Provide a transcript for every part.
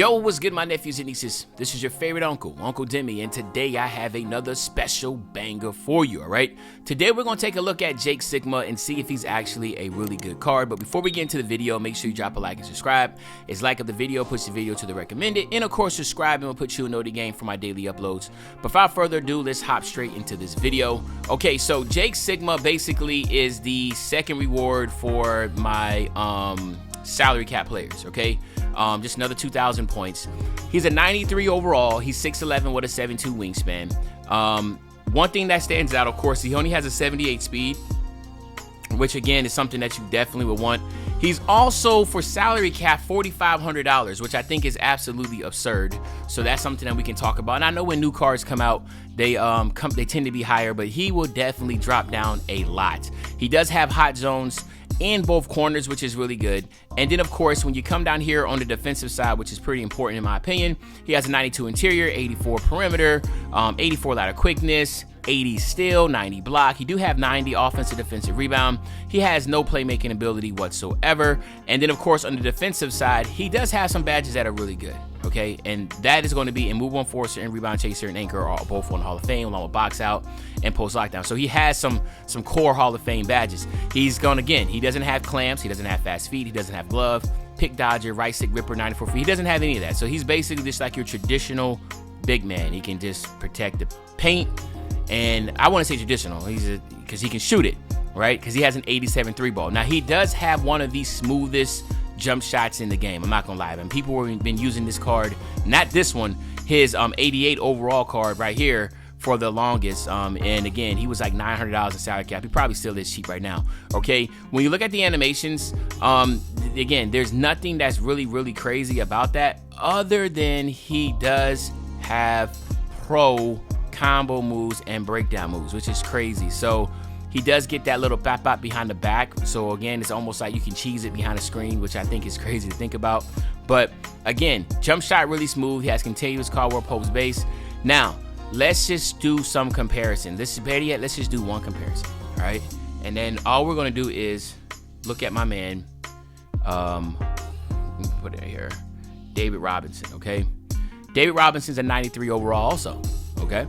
Yo, what's good, my nephews and nieces? This is your favorite uncle, Uncle Demi, and today I have another special banger for you, all right? Today we're going to take a look at Jake Sikma and see if he's actually a really good card. But before we get into the video, make sure you drop a like and subscribe. It's like of the video, push the video to the recommended, and of course subscribe and we'll put you a notification game for my daily uploads. But without further ado, let's hop straight into this video. Okay, so Jake Sikma basically is the second reward for my salary cap players, okay? Just another 2,000 points. He's a 93 overall. He's 6'11 with a 7'2 wingspan. One thing that stands out, of course, he only has a 78 speed, which again is something that you definitely would want. He's also, for salary cap, $4,500, which I think is absolutely absurd. So that's something that we can talk about. And I know when new cards come out, they tend to be higher, but he will definitely drop down a lot. He does have hot zones in both corners, which is really good. And then of course, when you come down here on the defensive side, which is pretty important in my opinion, he has a 92 interior, 84 perimeter, 84 ladder quickness, 80 steal, 90 block. He do have 90 offensive defensive rebound. He has no playmaking ability whatsoever. And then of course, on the defensive side, he does have some badges that are really good. Okay, and that is going to be in move enforcer and rebound chaser and anchor, are both on Hall of Fame, along with box out and post lockdown. So he has some core Hall of Fame badges. He's gone again. He doesn't have clamps. He doesn't have fast feet. He doesn't have glove, pick dodger, right stick ripper, 94 feet. He doesn't have any of that. So he's basically just like your traditional big man. He can just protect the paint, and I want to say traditional. Because he can shoot it, right? Because he has an 87 3 ball. Now he does have one of the smoothest jump shots in the game. I'm not gonna lie, and people have been using this card, not this one, his 88 overall card right here for the longest. And again, he was like $900 in salary cap. He probably still is cheap right now. Okay, when you look at the animations, again, there's nothing that's really crazy about that, other than he does have pro combo moves and breakdown moves, which is crazy. So he does get that little bop behind the back. So again, it's almost like you can cheese it behind the screen, which I think is crazy to think about. But again, jump shot really smooth. He has continuous cardboard post base. Now, let's just do some comparison. This is better yet, let's just do one comparison, all right? And then all we're gonna do is look at my man, let me put it here, David Robinson, okay? David Robinson's a 93 overall also, okay?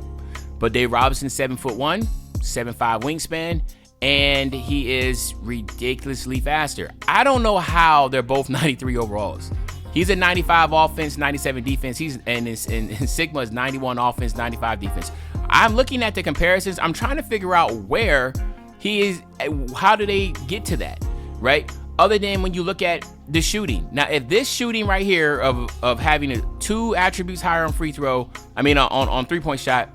But David Robinson's 7'1", 7'5" wingspan, and he is ridiculously faster. I don't know how they're both 93 overalls. He's a 95 offense, 97 defense. And Sikma is 91 offense, 95 defense. I'm looking at the comparisons. I'm trying to figure out where he is. How do they get to that, right? Other than when you look at the shooting. Now, if this shooting right here of having two attributes higher on free throw, on 3-point shot,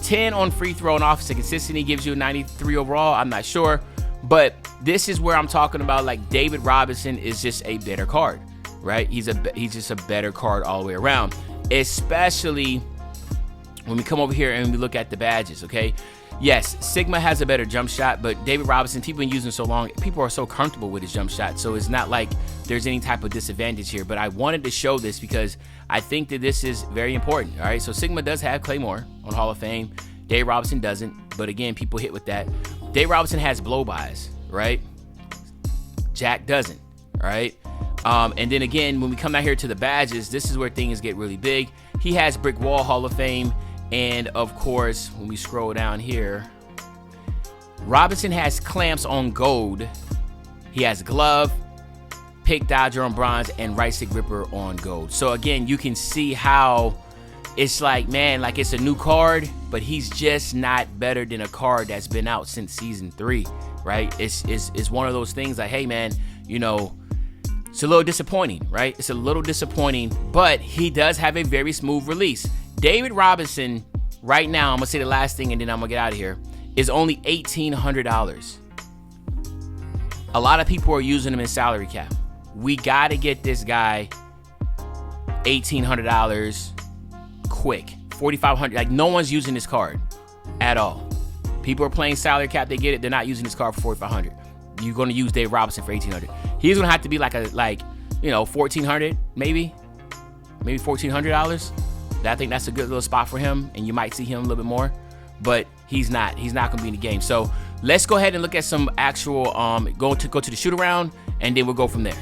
10 on free throw and offensive consistency gives you a 93 overall, I'm not sure. But this is where I'm talking about, like, David Robinson is just a better card, right? He's just a better card all the way around, especially when we come over here and we look at the badges, okay? Yes, Sikma has a better jump shot, but David Robinson, people have been using so long, people are so comfortable with his jump shot, so it's not like there's any type of disadvantage here. But I wanted to show this because I think that this is very important, all right? So Sikma does have Claymore on Hall of Fame. David Robinson doesn't, but again, people hit with that. David Robinson has blow-bys, right? Jack doesn't, all right? And then again, when we come out here to the badges, this is where things get really big. He has Brick Wall Hall of Fame. And of course, when we scroll down here, Robinson has clamps on gold. He has glove, pick dodger on bronze, and right stick ripper on gold. So again, you can see how it's like, man, like it's a new card, but he's just not better than a card that's been out since season 3, right? It's one of those things like, hey man, you know, it's a little disappointing, right? It's a little disappointing, but he does have a very smooth release. David Robinson, right now, I'm gonna say the last thing and then I'm gonna get out of here, is only $1,800. A lot of people are using him in salary cap. We gotta get this guy $1,800 quick. $4,500, like no one's using this card at all. People are playing salary cap, they get it, they're not using this card for $4,500. You're gonna use David Robinson for $1,800. He's gonna have to be like $1,400, maybe $1,400. I think that's a good little spot for him, and you might see him a little bit more, but he's not gonna be in the game. So let's go ahead and look at some actual go to the shoot around, and then we'll go from there.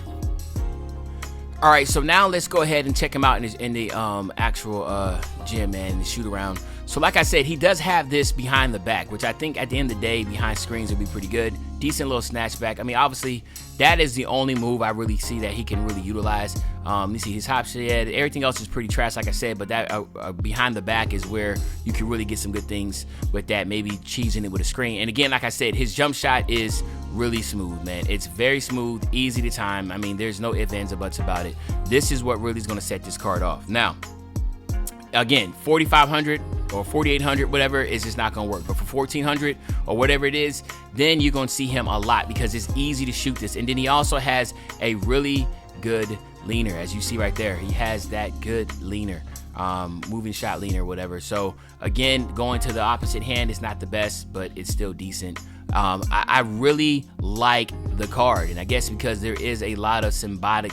All right, so now let's go ahead and check him out in the actual gym, man, the shoot around. So like I said, he does have this behind the back, which I think at the end of the day, behind screens would be pretty good. Decent little snatch back. I mean, obviously, that is the only move I really see that he can really utilize. You see his hop shed. Everything else is pretty trash, like I said, but that behind the back is where you can really get some good things with that, maybe cheesing it with a screen. And again, like I said, his jump shot is really smooth, man. It's very smooth, easy to time. I mean, there's no ifs, ands, or buts about it. This is what really is going to set this card off. Now, again, 4,500 or 4,800, whatever, is just not going to work. But for 1,400 or whatever it is, then you're going to see him a lot because it's easy to shoot this. And then he also has a really good leaner, as you see right there. He has that good leaner, moving shot leaner, whatever. So again, going to the opposite hand is not the best, but it's still decent. I really like the card, and I guess because there is a lot of symbolic.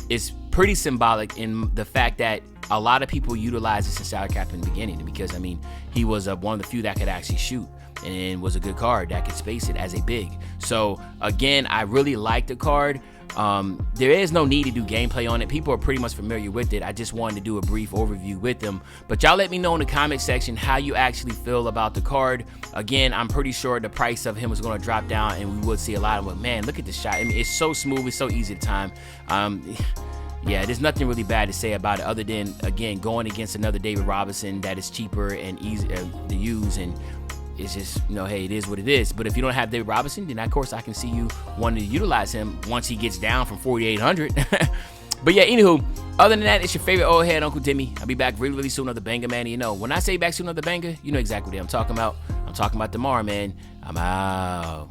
It's pretty symbolic in the fact that a lot of people utilize this in Salary Cap in the beginning because, I mean, he was one of the few that could actually shoot and was a good card that could space it as a big. So again, I really like the card. There is no need to do gameplay on it. People are pretty much familiar with it. I just wanted to do a brief overview with them. But y'all let me know in the comment section how you actually feel about the card. Again, I'm pretty sure the price of him is going to drop down and we would see a lot of them. But man, look at the shot. I mean, it's so smooth. It's so easy to time. Yeah, there's nothing really bad to say about it other than, again, going against another David Robinson that is cheaper and easy to use, and it's just, you know, hey, it is what it is. But if you don't have David Robinson, then of course I can see you wanting to utilize him once he gets down from 4,800. But yeah, anywho, other than that, it's your favorite old head, Uncle Demi. I'll be back really, really soon, another banger, man. And you know, when I say back soon, another banger, you know exactly what I'm talking about. I'm talking about tomorrow, man. I'm out.